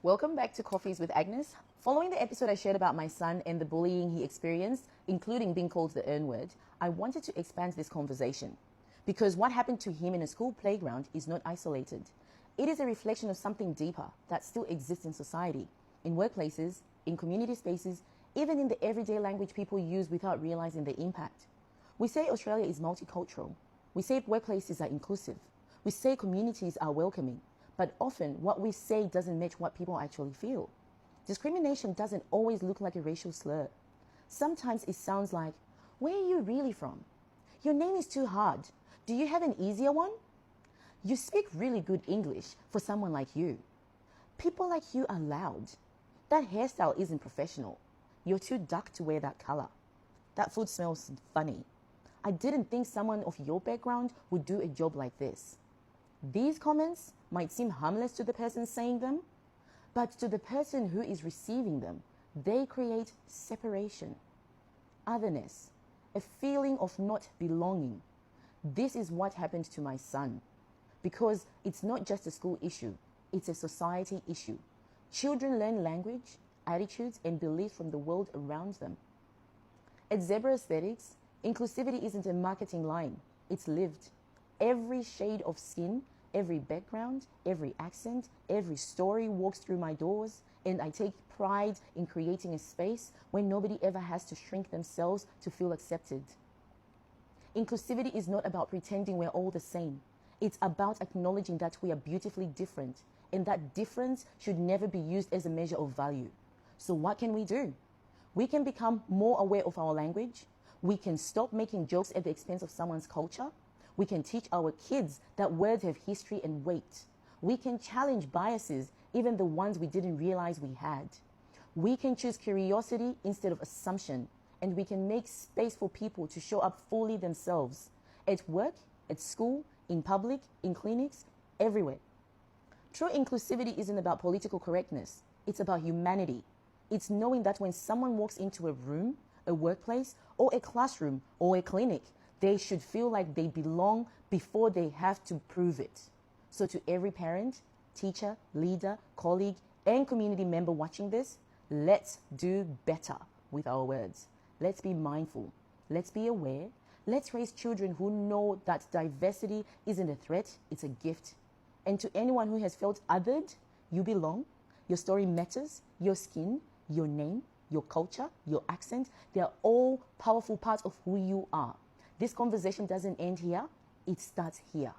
Welcome back to Coffees with Agnes. Following the episode I shared about my son and the bullying he experienced, including being called the N word, I wanted to expand this conversation. Because what happened to him in a school playground is not isolated. It is a reflection of something deeper that still exists in society, in workplaces, in community spaces, even in the everyday language people use without realizing the impact. We say Australia is multicultural. We say workplaces are inclusive. We say communities are welcoming. But often what we say doesn't match what people actually feel. Discrimination doesn't always look like a racial slur. Sometimes it sounds like, "Where are you really from? Your name is too hard. Do you have an easier one? You speak really good English for someone like you. People like you are loud. That hairstyle isn't professional. You're too dark to wear that color. That food smells funny. I didn't think someone of your background would do a job like this." These comments might seem harmless to the person saying them, but to the person who is receiving them, they create separation, otherness, a feeling of not belonging. This is what happened to my son, because it's not just a school issue, it's a society issue. Children learn language, attitudes, and beliefs from the world around them. At Zebra Aesthetics, inclusivity isn't a marketing line, it's lived. Every shade of skin, every background, every accent, every story walks through my doors, and I take pride in creating a space where nobody ever has to shrink themselves to feel accepted. Inclusivity is not about pretending we're all the same. It's about acknowledging that we are beautifully different, and that difference should never be used as a measure of value. So what can we do? We can become more aware of our language. We can stop making jokes at the expense of someone's culture. We can teach our kids that words have history and weight. We can challenge biases, even the ones we didn't realize we had. We can choose curiosity instead of assumption, and we can make space for people to show up fully themselves, at work, at school, in public, in clinics, everywhere. True inclusivity isn't about political correctness. It's about humanity. It's knowing that when someone walks into a room, a workplace, or a classroom, or a clinic, they should feel like they belong before they have to prove it. So to every parent, teacher, leader, colleague, and community member watching this, let's do better with our words. Let's be mindful. Let's be aware. Let's raise children who know that diversity isn't a threat, it's a gift. And to anyone who has felt othered, you belong. Your story matters. Your skin, your name, your culture, your accent, they are all powerful parts of who you are. This conversation doesn't end here, it starts here.